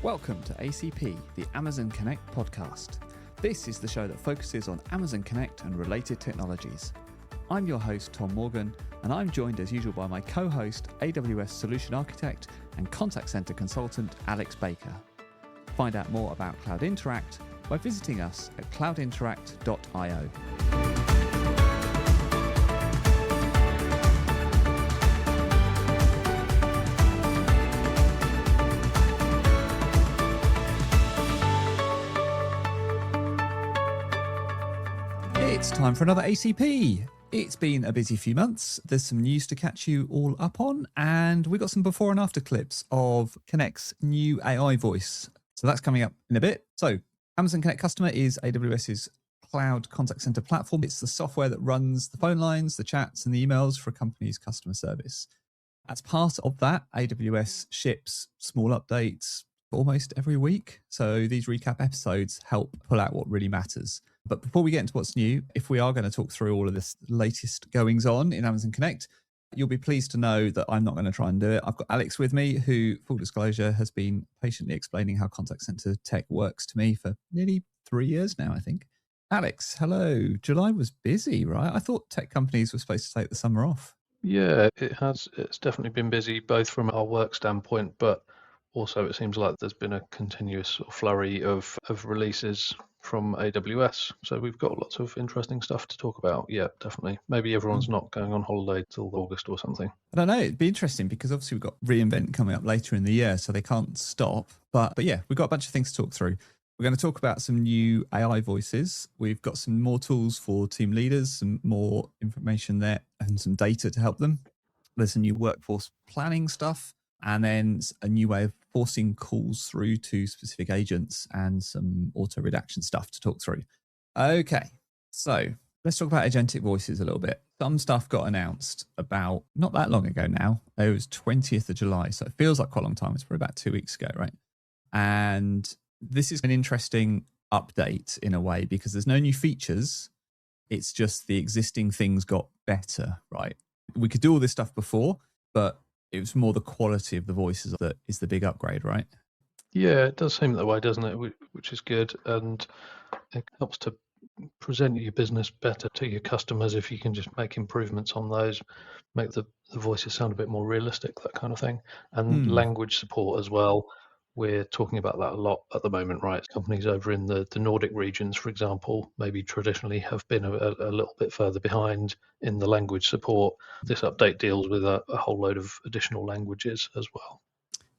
Welcome to ACP, the Amazon Connect podcast. This is the show that focuses on Amazon Connect and related technologies. I'm your host, Tom Morgan, and I'm joined as usual by my co-host, AWS Solution Architect and Contact Center Consultant, Alex Baker. Find out more about Cloud Interact by visiting us at cloudinteract.io. It's time for another ACP. It's been a busy few months. There's some news to catch you all up on, and we got some before and after clips of Connect's new AI voice. So that's coming up in a bit. So Amazon Connect Customer is AWS's cloud contact center platform. It's the software that runs the phone lines, the chats, and the emails for a company's customer service. As part of that, AWS ships small updates almost every week. So these recap episodes help pull out what really matters. But before we get into what's new, if we are going to talk through all of this latest goings on in Amazon Connect, you'll be pleased to know that I'm not going to try and do it. I've got Alex with me, who, full disclosure, has been patiently explaining how contact center tech works to me for nearly 3 years now, I think. Alex, hello. July was busy, right? I thought tech companies were supposed to take the summer off. Yeah, it has. It's definitely been busy, both from our work standpoint, but also it seems like there's been a continuous sort of flurry of releases from AWS. So we've got lots of interesting stuff to talk about. Yeah, definitely. Maybe everyone's not going on holiday till August or something. I don't know. It'd be interesting because obviously we've got reInvent coming up later in the year, so they can't stop. But yeah, we've got a bunch of things to talk through. We're going to talk about some new AI voices. We've got some more tools for team leaders, some more information there, and some data to help them. There's some new workforce planning stuff, and then a new way of forcing calls through to specific agents and some auto redaction stuff to talk through. Okay, so let's talk about agentic voices a little bit. Some stuff got announced about not that long ago now. It was 20th of July, so it feels like quite a long time. It's probably about 2 weeks ago, right? And this is an interesting update in a way because there's no new features. It's just the existing things got better, right? We could do all this stuff before, but it was more the quality of the voices that is the big upgrade, right? Yeah, it does seem that way, doesn't it? Which is good. And it helps to present your business better to your customers if you can just make improvements on those, make the voices sound a bit more realistic, that kind of thing. And language support as well. We're talking about that a lot at the moment, right? Companies over in the Nordic regions, for example, maybe traditionally have been a little bit further behind in the language support. This update deals with a whole load of additional languages as well.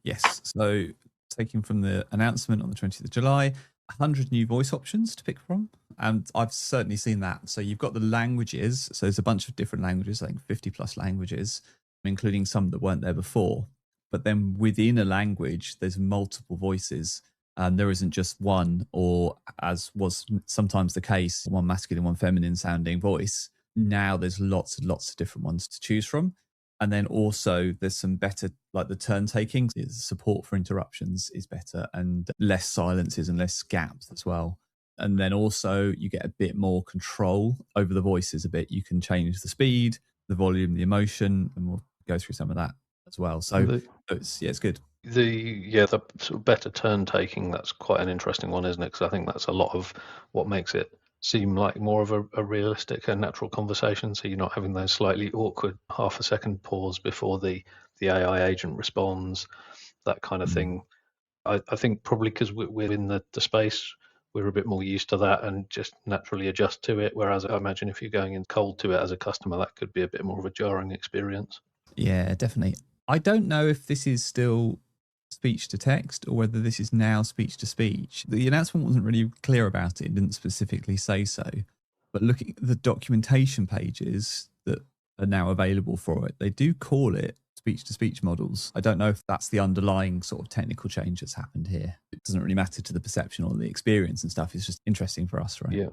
Yes. So taking from the announcement on the 20th of July, 100 new voice options to pick from. And I've certainly seen that. So you've got the languages. So there's a bunch of different languages, I think 50 plus languages, including some that weren't there before. But then within a language, there's multiple voices. There isn't just one, or as was sometimes the case, one masculine, one feminine sounding voice. Now there's lots and lots of different ones to choose from. And then also there's some better, like the turn taking, support for interruptions is better, and less silences and less gaps as well. And then also you get a bit more control over the voices a bit. You can change the speed, the volume, the emotion, and we'll go through some of that as well. So it's good. The sort of better turn taking, that's quite an interesting one, isn't it? Because I think that's a lot of what makes it seem like more of a realistic and natural conversation. So you're not having those slightly awkward half a second pause before the AI agent responds, that kind of thing. I think probably because we're in the space, we're a bit more used to that and just naturally adjust to it. Whereas I imagine if you're going in cold to it as a customer, that could be a bit more of a jarring experience. Yeah, definitely. I don't know if this is still speech to text or whether this is now speech to speech. The announcement wasn't really clear about it. It didn't specifically say so. But looking at the documentation pages that are now available for it, they do call it speech to speech models. I don't know if that's the underlying sort of technical change that's happened here. It doesn't really matter to the perception or the experience and stuff. It's just interesting for us, right?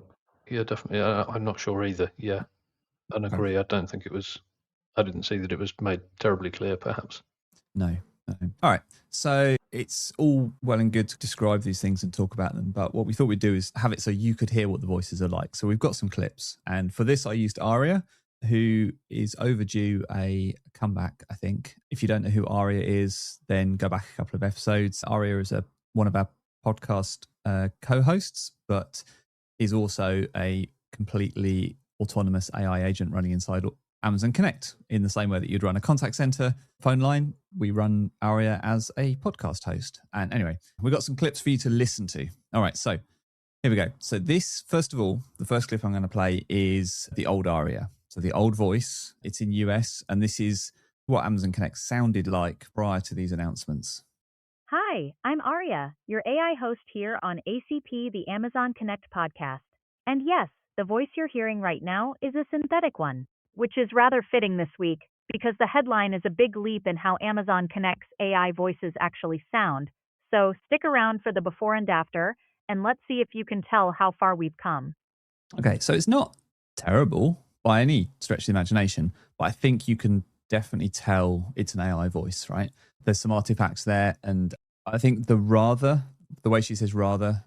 Yeah, definitely. I'm not sure either. Yeah, and agree. I don't think it was. I didn't see that it was made terribly clear, perhaps. No. All right. So it's all well and good to describe these things and talk about them. But what we thought we'd do is have it so you could hear what the voices are like. So we've got some clips. And for this, I used Aria, who is overdue a comeback, I think. If you don't know who Aria is, then go back a couple of episodes. Aria is a one of our podcast co-hosts, but is also a completely autonomous AI agent running inside Amazon Connect in the same way that you'd run a contact center phone line. We run Aria as a podcast host. And anyway, we've got some clips for you to listen to. All right, so here we go. So this, first of all, the first clip I'm going to play is the old Aria. So the old voice, it's in US, and this is what Amazon Connect sounded like prior to these announcements. Hi, I'm Aria, your AI host here on ACP, the Amazon Connect podcast. And yes, the voice you're hearing right now is a synthetic one, which is rather fitting this week because the headline is a big leap in how Amazon Connect's AI voices actually sound. So stick around for the before and after, and let's see if you can tell how far we've come. Okay, so it's not terrible by any stretch of the imagination, but I think you can definitely tell it's an AI voice, right? There's some artifacts there, and I think the way she says rather,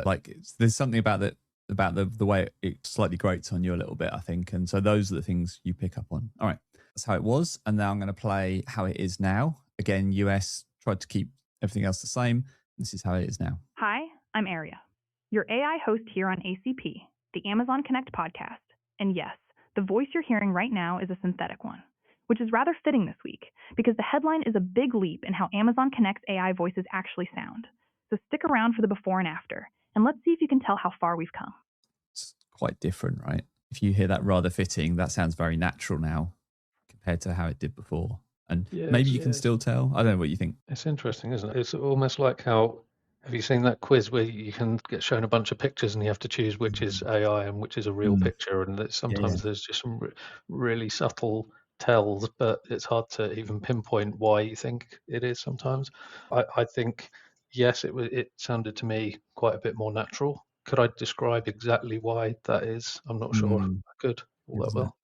like there's something about the way it slightly grates on you a little bit, I think, and so those are the things you pick up on. All right, that's how it was, and now I'm going to play how it is now. Again, US tried to keep everything else the same. This is how it is now. Hi, I'm Aria, your AI host here on ACP, the Amazon Connect podcast. And yes, the voice you're hearing right now is a synthetic one, which is rather fitting this week because the headline is a big leap in how Amazon Connect's AI voices actually sound. So stick around for the before and after, and let's see if you can tell how far we've come. It's quite different, right? If you hear that rather fitting, that sounds very natural now compared to how it did before. And maybe you can still tell. I don't know what you think. It's interesting, isn't it? It's almost like how, have you seen that quiz where you can get shown a bunch of pictures and you have to choose which is AI and which is a real picture? And that sometimes there's just some really subtle tells, but it's hard to even pinpoint why you think it is sometimes. I think, yes, it sounded to me quite a bit more natural. Could I describe exactly why that is? I'm not sure I could all that well.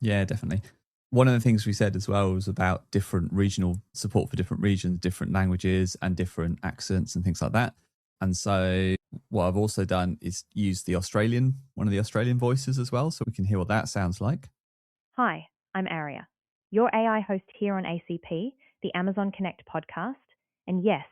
Yeah, definitely. One of the things we said as well was about different regional support for different regions, different languages, and different accents and things like that. And so, what I've also done is use one of the Australian voices as well, so we can hear what that sounds like. Hi, I'm Aria, your AI host here on ACP, the Amazon Connect podcast. And yes,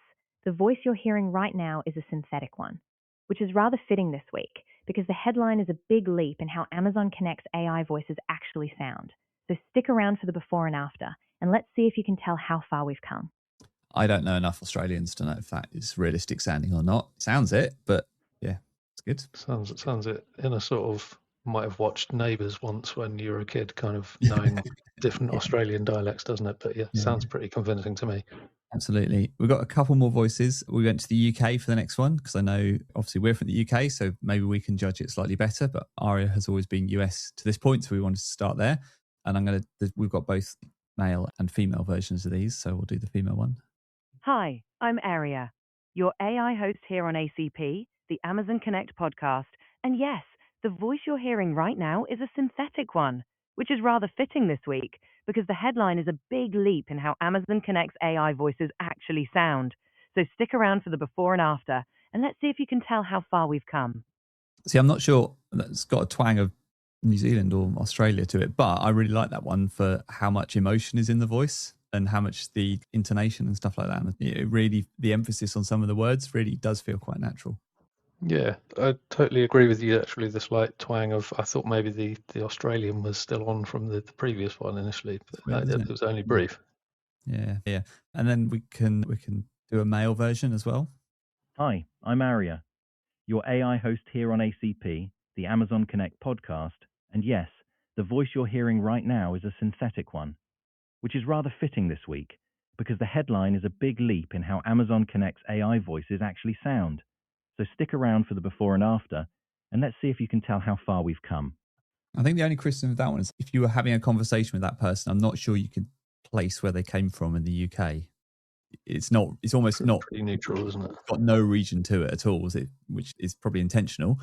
the voice you're hearing right now is a synthetic one, which is rather fitting this week because the headline is a big leap in how Amazon Connect's AI voices actually sound. So stick around for the before and after, and let's see if you can tell how far we've come. I don't know enough Australians to know if that is realistic sounding or not. It sounds it, but yeah, it's good. Sounds it in a sort of, might have watched Neighbours once when you were a kid, kind of knowing different Australian dialects, doesn't it? But yeah, sounds pretty convincing to me. Absolutely. We've got a couple more voices. We went to the UK for the next one because I know obviously we're from the UK, so maybe we can judge it slightly better. But Aria has always been US to this point, so we wanted to start there. And we've got both male and female versions of these, so we'll do the female one. Hi, I'm Aria, your AI host here on ACP, the Amazon Connect podcast. And yes, the voice you're hearing right now is a synthetic one, which is rather fitting this week because the headline is a big leap in how Amazon Connect's AI voices actually sound. So stick around for the before and after, and let's see if you can tell how far we've come. See, I'm not sure that's got a twang of New Zealand or Australia to it, but I really like that one for how much emotion is in the voice and how much the intonation and stuff like that. And it really, the emphasis on some of the words really does feel quite natural. Yeah, I totally agree with you. Actually, the slight twang of, I thought maybe the Australian was still on from the previous one initially, but it was only brief. Yeah. And then we can do a male version as well. Hi, I'm Aria, your AI host here on ACP, the Amazon Connect podcast. And yes, the voice you're hearing right now is a synthetic one, which is rather fitting this week because the headline is a big leap in how Amazon Connect's AI voices actually sound. So stick around for the before and after, and let's see if you can tell how far we've come. I think the only criticism of that one is if you were having a conversation with that person, I'm not sure you could place where they came from in the UK. It's almost not pretty neutral, isn't it? Got no region to it at all, which is probably intentional.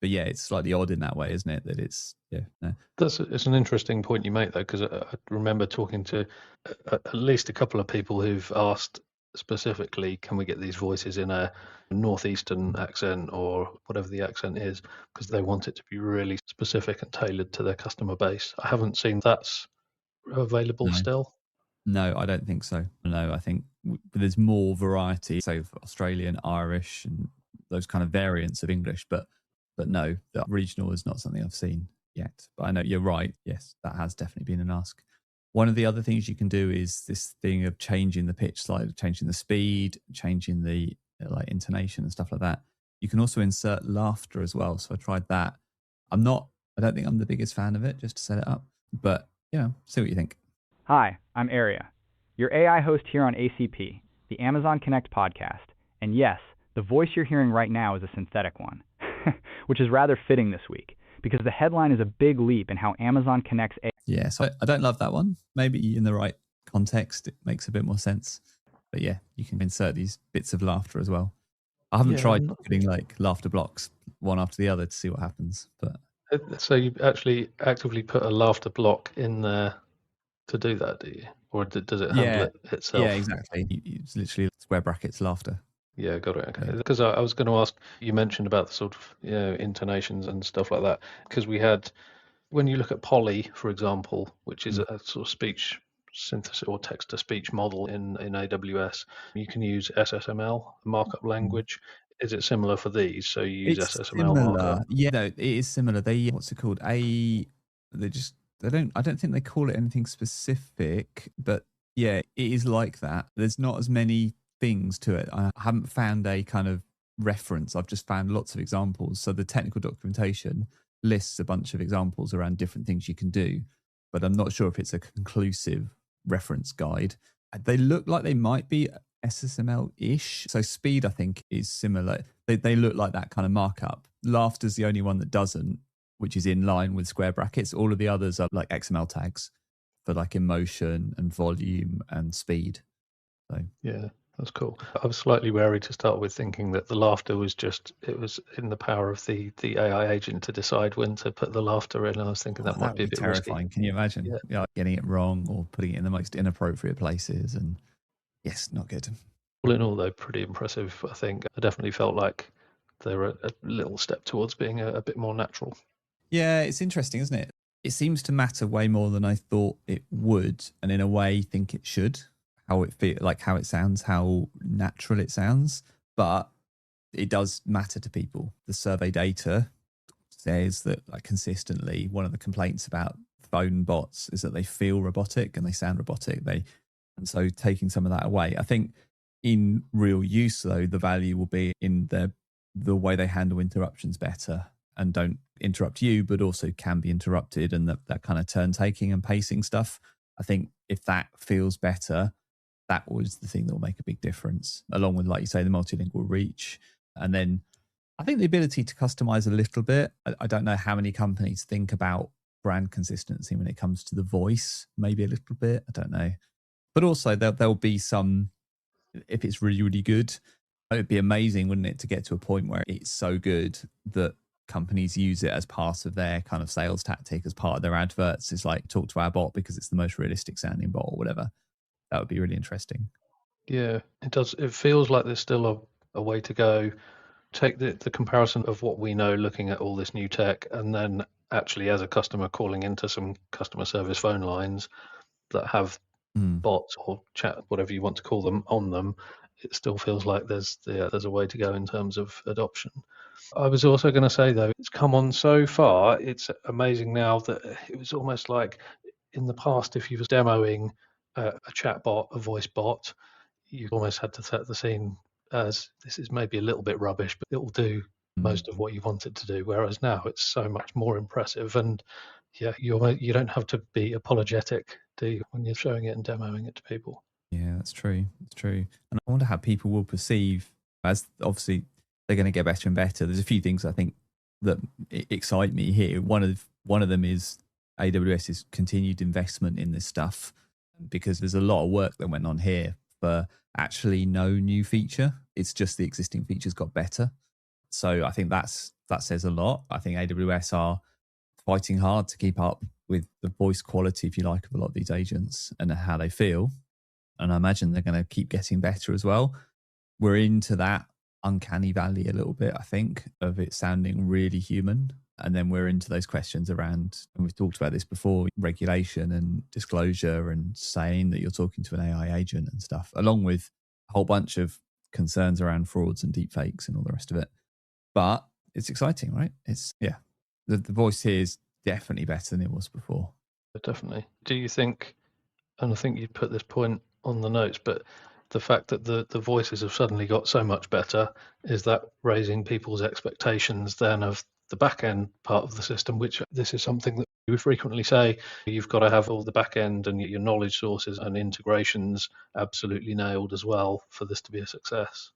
But yeah, it's slightly odd in that way, isn't it? That it's no. It's an interesting point you make though, because I remember talking to at least a couple of people who've asked specifically, can we get these voices in a northeastern accent or whatever the accent is, because they want it to be really specific and tailored to their customer base. I haven't seen that's available still. No, I don't think so. No, I think there's more variety, so for Australian, Irish, and those kind of variants of English. But no, the regional is not something I've seen yet. But I know you're right. Yes, that has definitely been an ask. One of the other things you can do is this thing of changing the pitch slightly, changing the speed, changing the like intonation and stuff like that. You can also insert laughter as well. So I tried that. I don't think I'm the biggest fan of it, just to set it up. But see what you think. Hi, I'm Aria, your AI host here on ACP, the Amazon Connect podcast. And yes, the voice you're hearing right now is a synthetic one, which is rather fitting this week because the headline is a big leap in how Amazon connects AI. Yeah, so I don't love that one. Maybe in the right context, it makes a bit more sense. But yeah, you can insert these bits of laughter as well. I haven't tried putting like laughter blocks one after the other to see what happens. But So you actually actively put a laughter block in there to do that, do you? Or does it handle it itself? Yeah, exactly. It's literally square brackets laughter. Yeah, got it. Okay. Because I was going to ask, you mentioned about the sort of intonations and stuff like that. Because we had, when you look at Poly, for example, which is a sort of speech synthesis or text to speech model in AWS, you can use SSML, markup language. Is it similar for these? So you use SSML markup? Yeah, no, it is similar. What's it called? I don't think they call it anything specific, but yeah, it is like that. There's not as many things to it. I haven't found a kind of reference. I've just found lots of examples. So the technical documentation lists a bunch of examples around different things you can do, but I'm not sure if it's a conclusive reference guide. They look like they might be SSML-ish. So speed, I think, is similar. They look like that kind of markup. Laughter's the only one that doesn't, which is in line with square brackets. All of the others are like XML tags for like emotion and volume and speed. So yeah, that's cool. I was slightly wary to start with, thinking that the laughter was it was in the power of the AI agent to decide when to put the laughter in. I was thinking that might be a bit terrifying. risky. Can you imagine getting it wrong or putting it in the most inappropriate places? And yes, not good. All in all, though, pretty impressive. I think I definitely felt like they were a little step towards being a bit more natural. Yeah, it's interesting, isn't it? It seems to matter way more than I thought it would, and in a way, think it should. How it feel, like how it sounds, how natural it sounds, but it does matter to people. The survey data says that like consistently, one of the complaints about phone bots is that they feel robotic and they sound robotic. And so taking some of that away, I think in real use though, the value will be in the way they handle interruptions better and don't interrupt you, but also can be interrupted, and that kind of turn taking and pacing stuff. I think if that feels better, that was the thing that will make a big difference, along with, like you say, the multilingual reach. And then I think the ability to customize a little bit. I don't know how many companies think about brand consistency when it comes to the voice, maybe a little bit. I don't know. But also there'll be some, if it's really, really good, it would be amazing, wouldn't it, to get to a point where it's so good that companies use it as part of their kind of sales tactic, as part of their adverts. It's like, talk to our bot because it's the most realistic sounding bot or whatever. That would be really interesting. Yeah, it does. It feels like there's still a way to go. Take the comparison of what we know looking at all this new tech, and then actually as a customer calling into some customer service phone lines that have bots or chat, whatever you want to call them, on them. It still feels like there's a way to go in terms of adoption. I was also going to say, though, it's come on so far. It's amazing now that it was almost like in the past, if you was demoing a chat bot, a voice bot, you almost had to set the scene as this is maybe a little bit rubbish, but it will do most of what you want it to do. Whereas now it's so much more impressive, and yeah, you don't have to be apologetic, do you, when you're showing it and demoing it to people? Yeah, that's true. That's true. And I wonder how people will perceive, as obviously they're going to get better and better. There's a few things I think that excite me here. One of them is AWS's continued investment in this stuff, because there's a lot of work that went on here for actually no new feature. It's just the existing features got better. So I think that says a lot. I think AWS are fighting hard to keep up with the voice quality, if you like, of a lot of these agents and how they feel. And I imagine they're going to keep getting better as well. We're into that uncanny valley a little bit, I think, of it sounding really human. And then we're into those questions around, and we've talked about this before, regulation and disclosure and saying that you're talking to an AI agent and stuff, along with a whole bunch of concerns around frauds and deepfakes and all the rest of it. But it's exciting, right? The voice here is definitely better than it was before. Definitely. Do you think, and I think you put this point on the notes, but the fact that the voices have suddenly got so much better, is that raising people's expectations then of the back end part of the system, which this is something that we frequently say, you've got to have all the back end and your knowledge sources and integrations absolutely nailed as well for this to be a success.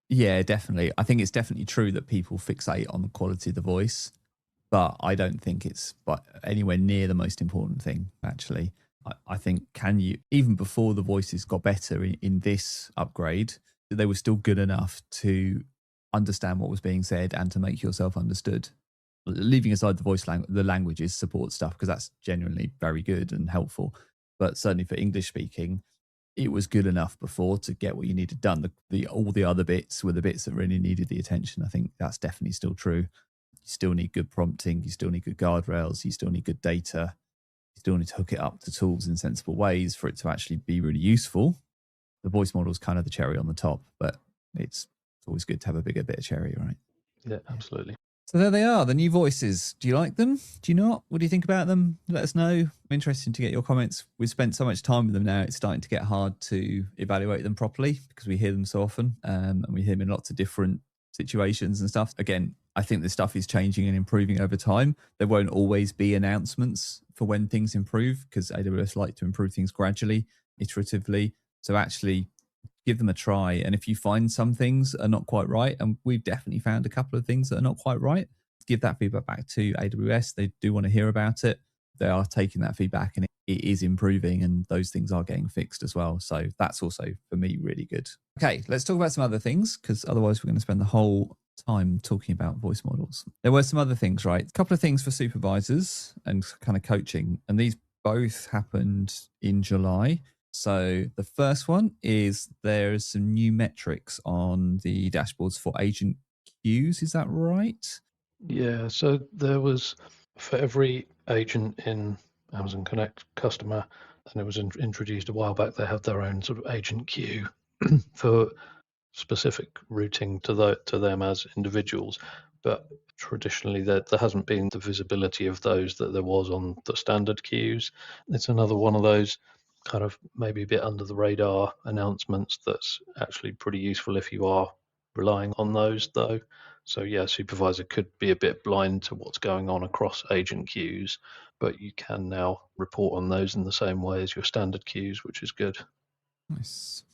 Yeah, definitely. I think it's definitely true that people fixate on the quality of the voice, but I don't think it's anywhere near the most important thing, actually. I think even before the voices got better in this upgrade, they were still good enough to understand what was being said and to make yourself understood. Leaving aside the languages support stuff, because that's genuinely very good and helpful. But certainly for English speaking, it was good enough before to get what you needed done. All the other bits were the bits that really needed the attention. I think that's definitely still true. You still need good prompting. You still need good guardrails. You still need good data. You still need to hook it up to tools in sensible ways for it to actually be really useful. The voice model is kind of the cherry on the top, but it's always good to have a bigger bit of cherry, right? Yeah, absolutely. So there they are, the new voices. Do you like them? Do you not? What do you think about them? Let us know. I'm interested to get your comments. We've spent so much time with them now, it's starting to get hard to evaluate them properly because we hear them so often, and we hear them in lots of different situations and stuff. Again, I think this stuff is changing and improving over time. There won't always be announcements for when things improve because AWS like to improve things gradually, iteratively. So actually give them a try. And if you find some things are not quite right, and we've definitely found a couple of things that are not quite right, give that feedback back to AWS. They do want to hear about it. They are taking that feedback and it is improving, and those things are getting fixed as well. So that's also, for me, really good. Okay, let's talk about some other things, because otherwise we're going to spend the whole time talking about voice models. There were some other things, right? A couple of things for supervisors and kind of coaching, and these both happened in July. So the first one is there's some new metrics on the dashboards for agent queues. Is that right? Yeah, so there was, for every agent in Amazon Connect customer, and it was introduced a while back, they have their own sort of agent queue for specific routing to them as individuals. But traditionally, there hasn't been the visibility of those that there was on the standard queues. It's another one of those kind of maybe a bit under the radar announcements that's actually pretty useful if you are relying on those, though. So yeah, supervisor could be a bit blind to what's going on across agent queues, but you can now report on those in the same way as your standard queues, which is good. Nice.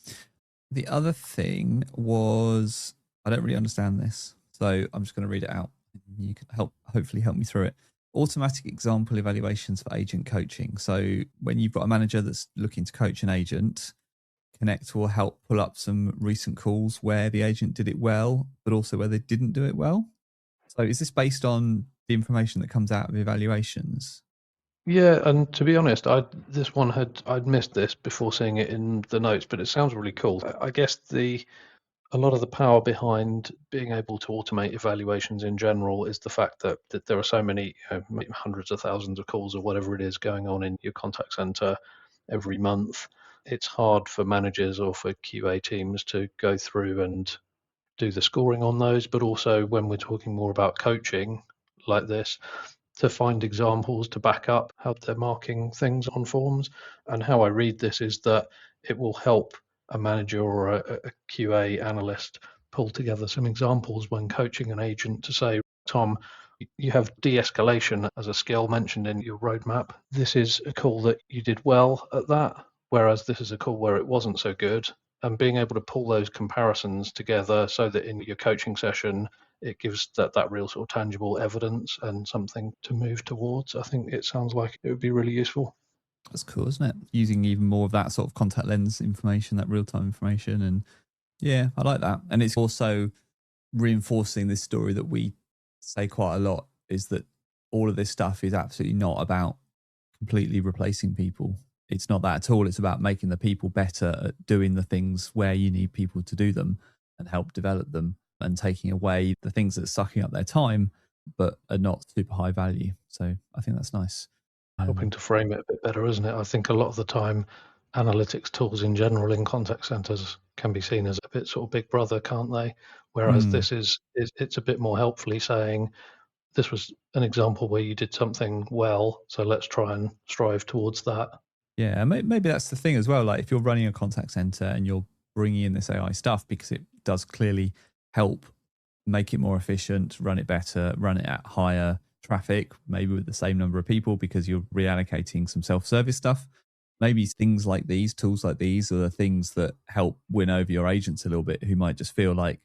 The other thing was, I don't really understand this, so I'm just going to read it out. You can hopefully help me through it. Automatic example evaluations for agent coaching. So when you've got a manager that's looking to coach an agent, Connect will help pull up some recent calls where the agent did it well, but also where they didn't do it well. So is this based on the information that comes out of evaluations? Yeah, and to be honest, I'd missed this before seeing it in the notes, but it sounds really cool. I guess a lot of the power behind being able to automate evaluations in general is the fact that there are so many, hundreds of thousands of calls or whatever it is going on in your contact center every month. It's hard for managers or for QA teams to go through and do the scoring on those, but also when we're talking more about coaching like this, to find examples to back up how they're marking things on forms. And how I read this is that it will help a manager or a QA analyst pull together some examples when coaching an agent to say, Tom, you have de-escalation as a skill mentioned in your roadmap. This is a call that you did well at that, whereas this is a call where it wasn't so good. And being able to pull those comparisons together so that in your coaching session, it gives that real sort of tangible evidence and something to move towards. I think it sounds like it would be really useful. That's cool, isn't it? Using even more of that sort of contact lens information, that real-time information. And yeah, I like that. And it's also reinforcing this story that we say quite a lot, is that all of this stuff is absolutely not about completely replacing people. It's not that at all. It's about making the people better at doing the things where you need people to do them and help develop them, and taking away the things that are sucking up their time but are not super high value. So I think that's nice. Helping to frame it a bit better, isn't it? I think a lot of the time, analytics tools in general in contact centers can be seen as a bit sort of big brother, can't they? Whereas this is it's a bit more helpfully saying, this was an example where you did something well, so let's try and strive towards that. Yeah, maybe that's the thing as well. Like if you're running a contact center and you're bringing in this AI stuff, because it does clearly help make it more efficient, run it better, run it at higher traffic, maybe with the same number of people because you're reallocating some self-service stuff. Maybe things like these, tools like these are the things that help win over your agents a little bit, who might just feel like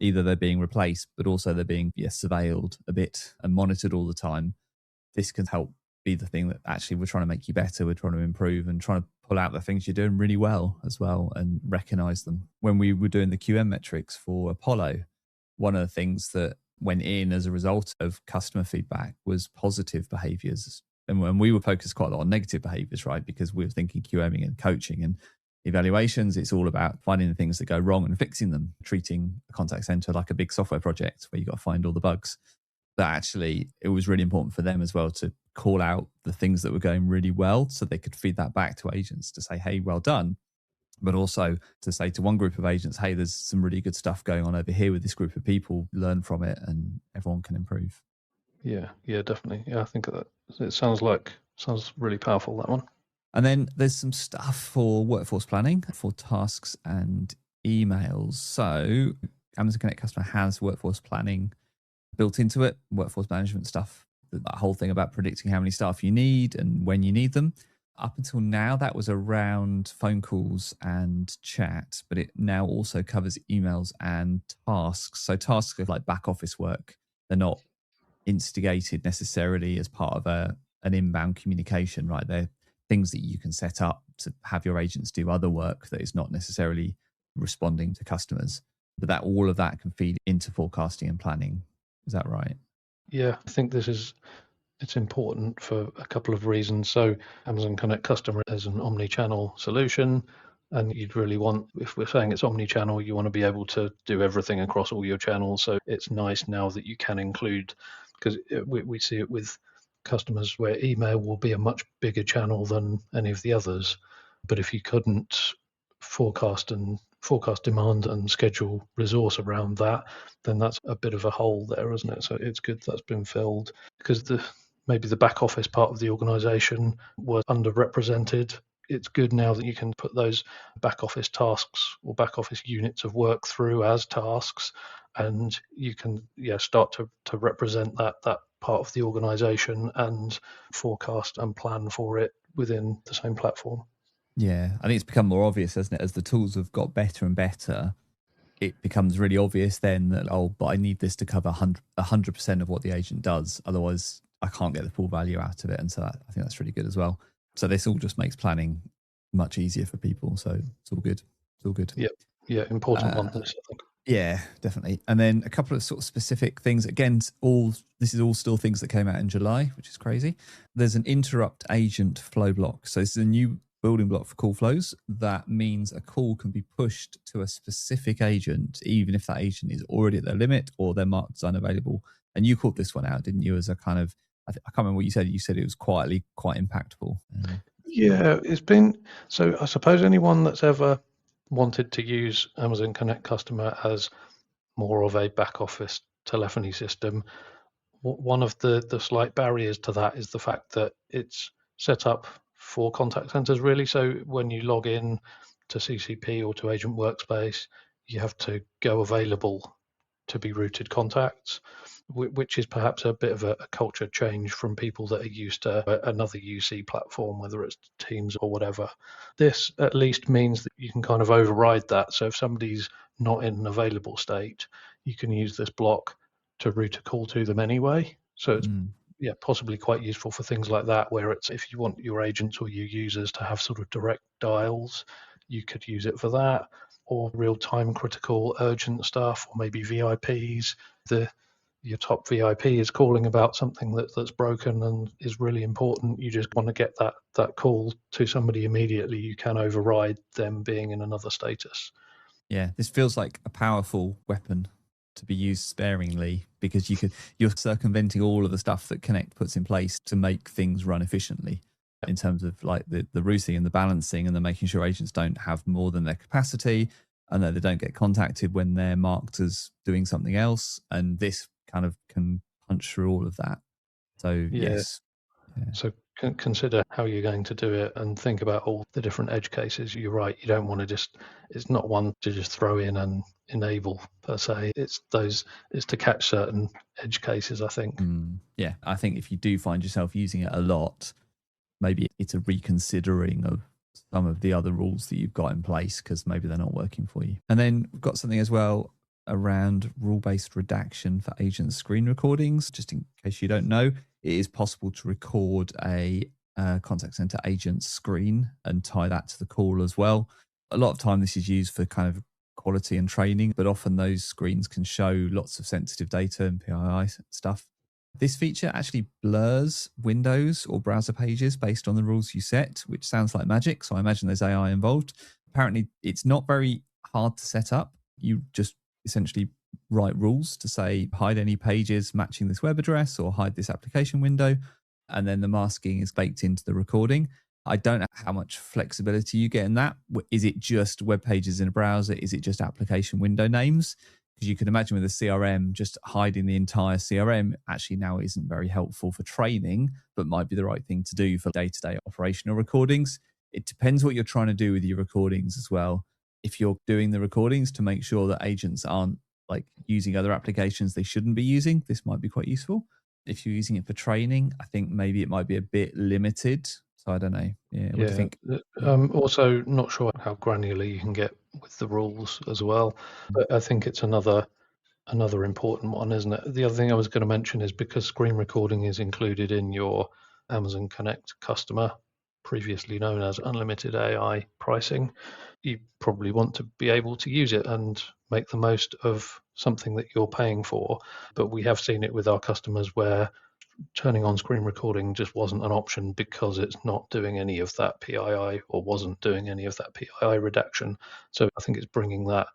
either they're being replaced, but also they're being surveilled a bit and monitored all the time. This can help be the thing that actually we're trying to make you better, we're trying to improve and trying to pull out the things you're doing really well as well and recognize them. When we were doing the QM metrics for Apollo, one of the things that went in as a result of customer feedback was positive behaviors. And when we were focused quite a lot on negative behaviors, right? Because we were thinking QMing and coaching and evaluations, it's all about finding the things that go wrong and fixing them, treating a contact center like a big software project where you got to find all the bugs. But actually, it was really important for them as well to call out the things that were going really well so they could feed that back to agents to say, hey, well done. But also to say to one group of agents, hey, there's some really good stuff going on over here with this group of people, learn from it and everyone can improve. Yeah, definitely. Yeah, I think that it sounds really powerful, that one. And then there's some stuff for workforce planning for tasks and emails. So Amazon Connect Customer has workforce planning built into it, workforce management stuff, that whole thing about predicting how many staff you need and when you need them. Up until now, that was around phone calls and chat, but it now also covers emails and tasks. So tasks are like back office work. They're not instigated necessarily as part of an inbound communication, right? They're things that you can set up to have your agents do other work that is not necessarily responding to customers. But that all of that can feed into forecasting and planning. Is that right? Yeah, I think it's important for a couple of reasons. So Amazon Connect Customer is an omni-channel solution, and you'd really want, if we're saying it's omni-channel, you want to be able to do everything across all your channels. So it's nice now that you can include, because we see it with customers where email will be a much bigger channel than any of the others. But if you couldn't forecast demand and schedule resource around that, then that's a bit of a hole there, isn't it? So it's good that's been filled, because maybe the back office part of the organization was underrepresented. It's good now that you can put those back office tasks or back office units of work through as tasks, and you can start to represent that part of the organization and forecast and plan for it within the same platform. Yeah, I think it's become more obvious, hasn't it? As the tools have got better and better, it becomes really obvious then that, but I need this to cover 100% of what the agent does. Otherwise, I can't get the full value out of it. And so I think that's really good as well. So this all just makes planning much easier for people. So it's all good. It's all good. Yep. Yeah, important one, this, I think. Yeah, definitely. And then a couple of sort of specific things. Again, this is all still things that came out in July, which is crazy. There's an interrupt agent flow block. So this is a new building block for call flows. That means a call can be pushed to a specific agent, even if that agent is already at their limit or they're marked as unavailable. And you called this one out, didn't you? As a kind of, I can't remember what you said. You said it was quietly quite impactful. Yeah, it's been, so I suppose anyone that's ever wanted to use Amazon Connect Customer as more of a back office telephony system, one of the slight barriers to that is the fact that it's set up for contact centers, really. So when you log in to CCP or to Agent Workspace, you have to go available to be routed contacts, which is perhaps a bit of a culture change from people that are used to another UC platform, whether it's Teams or whatever. This at least means that you can kind of override that. So if somebody's not in an available state, you can use this block to route a call to them anyway. So it's possibly quite useful for things like that, where it's, if you want your agents or your users to have sort of direct dials, you could use it for that, or real-time critical urgent stuff, or maybe VIPs. Your top VIP is calling about something that's broken and is really important. You just want to get that call to somebody immediately. You can override them being in another status. Yeah, this feels like a powerful weapon. to be used sparingly, because you're circumventing all of the stuff that Connect puts in place to make things run efficiently in terms of like the routing and the balancing, and the making sure agents don't have more than their capacity, and that they don't get contacted when they're marked as doing something else. And this kind of can punch through all of that. So yes. Yeah. So consider how you're going to do it and think about all the different edge cases. You're right. You don't want to it's not one to just throw in and enable per se. It's to catch certain edge cases, I think. Yeah. I think if you do find yourself using it a lot, maybe it's a reconsidering of some of the other rules that you've got in place, because maybe they're not working for you. And then we've got something as well around rule-based redaction for agent screen recordings. Just in case you don't know, it is possible to record a contact center agent screen and tie that to the call as well. A lot of time this is used for kind of quality and training, but often those screens can show lots of sensitive data and PII stuff. This feature actually blurs windows or browser pages based on the rules you set, which sounds like magic. So I imagine there's AI involved. Apparently, it's not very hard to set up. You just essentially write rules to say hide any pages matching this web address or hide this application window. And then the masking is baked into the recording. I don't know how much flexibility you get in that. Is it just web pages in a browser? Is it just application window names? Because you can imagine with a CRM, just hiding the entire CRM actually now isn't very helpful for training, but might be the right thing to do for day-to-day operational recordings. It depends what you're trying to do with your recordings as well. If you're doing the recordings to make sure that agents aren't like using other applications they shouldn't be using, this might be quite useful. If you're using it for training, I think maybe it might be a bit limited. So I don't know. Yeah, what do you think? Also, not sure how granular you can get with the rules as well, but I think it's another important one, isn't it? The other thing I was going to mention is because screen recording is included in your Amazon Connect customer, previously known as unlimited AI pricing, you probably want to be able to use it and make the most of something that you're paying for. But we have seen it with our customers where turning on screen recording just wasn't an option because it's not doing any of that PII or wasn't doing any of that PII redaction. So I think it's bringing that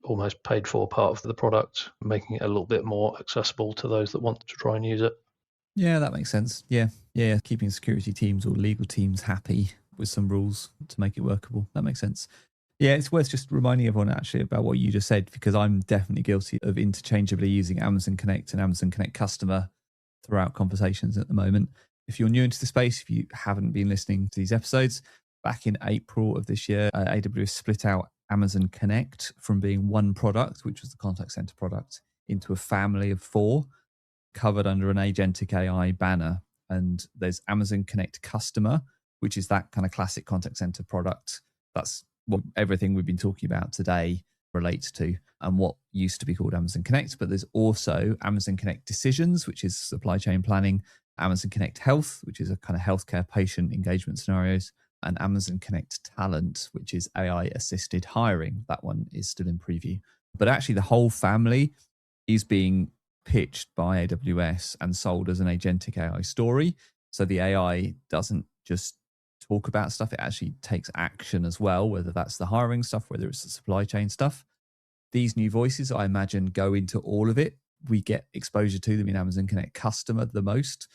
almost paid for part of the product, making it a little bit more accessible to those that want to try and use it. Yeah, that makes sense. Yeah. Keeping security teams or legal teams happy with some rules to make it workable. That makes sense. Yeah, it's worth just reminding everyone actually about what you just said, because I'm definitely guilty of interchangeably using Amazon Connect and Amazon Connect Customer throughout conversations at the moment. If you're new into the space, if you haven't been listening to these episodes, back in April of this year, AWS split out Amazon Connect from being one product, which was the contact center product, into a family of 4 covered under an agentic AI banner. And there's Amazon Connect Customer, which is that kind of classic contact center product. That's what everything we've been talking about today relates to, and what used to be called Amazon Connect. But there's also Amazon Connect Decisions, which is supply chain planning, Amazon Connect Health, which is a kind of healthcare patient engagement scenarios, and Amazon Connect Talent, which is AI assisted hiring. That one is still in preview. But actually the whole family is being pitched by AWS and sold as an agentic AI story. So the AI doesn't just talk about stuff, it actually takes action as well, whether that's the hiring stuff, whether it's the supply chain stuff. These new voices, I imagine, go into all of it. We get exposure to them in Amazon Connect Customer the most,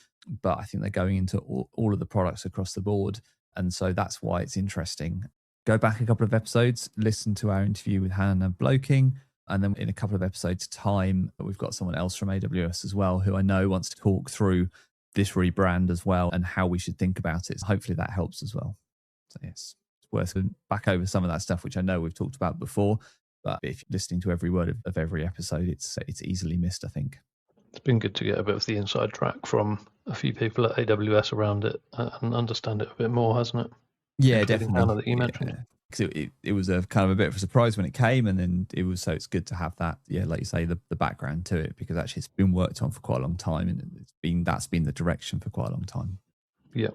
but I think they're going into all of the products across the board. And so that's why it's interesting. Go back a couple of episodes, listen to our interview with Hannah Bloking, and then in a couple of episodes' time, we've got someone else from AWS as well, who I know wants to talk through this rebrand as well and how we should think about it. So hopefully that helps as well. So yes, it's worth going back over some of that stuff, which I know we've talked about before, but if you're listening to every word of every episode, it's easily missed, I think. It's been good to get a bit of the inside track from a few people at AWS around it and understand it a bit more, hasn't it? Yeah, including definitely. Hannah that you mentioned. Yeah. Because it was a kind of a bit of a surprise when it came, and then it's good to have that, like you say, the background to it, because actually it's been worked on for quite a long time, and that's been the direction for quite a long time. Yeah.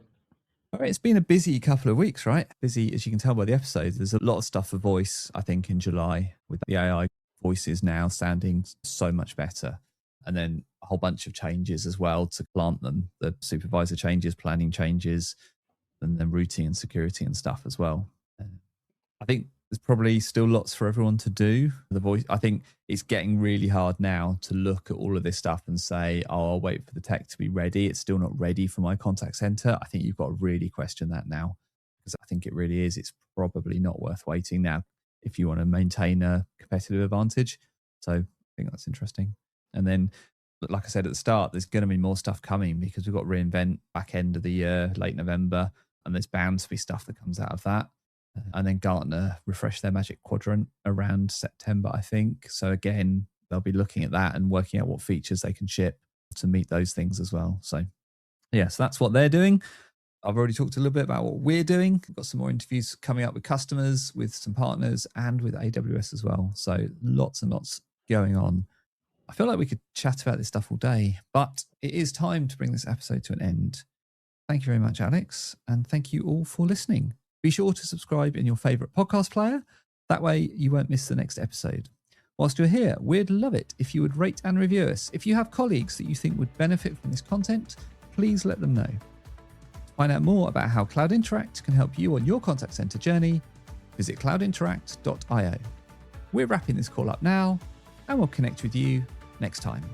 All right, it's been a busy couple of weeks, right? Busy, as you can tell by the episodes. There's a lot of stuff for voice, I think, in July, with the AI voices now sounding so much better. And then a whole bunch of changes as well to plant them, the supervisor changes, planning changes, and then routing and security and stuff as well. I think There's probably still lots for everyone to do. The voice, I think it's getting really hard now to look at all of this stuff and say, oh, I'll wait for the tech to be ready. It's still not ready for my contact center. I think you've got to really question that now, because I think it really is. It's probably not worth waiting now if you want to maintain a competitive advantage. So I think that's interesting. And then, like I said at the start, there's going to be more stuff coming because we've got reInvent back end of the year, late November, and there's bound to be stuff that comes out of that. And then Gartner refresh their Magic Quadrant around September, I think. So again, they'll be looking at that and working out what features they can ship to meet those things as well. So yeah, so that's what they're doing. I've already talked a little bit about what we're doing. We've got some more interviews coming up with customers, with some partners, and with AWS as well. So lots and lots going on. I feel like we could chat about this stuff all day, but it is time to bring this episode to an end. Thank you very much, Alex, and thank you all for listening. Be sure to subscribe in your favourite podcast player. That way you won't miss the next episode. Whilst you're here, we'd love it if you would rate and review us. If you have colleagues that you think would benefit from this content, please let them know. To find out more about how Cloud Interact can help you on your contact centre journey, visit cloudinteract.io. We're wrapping this call up now, and we'll connect with you next time.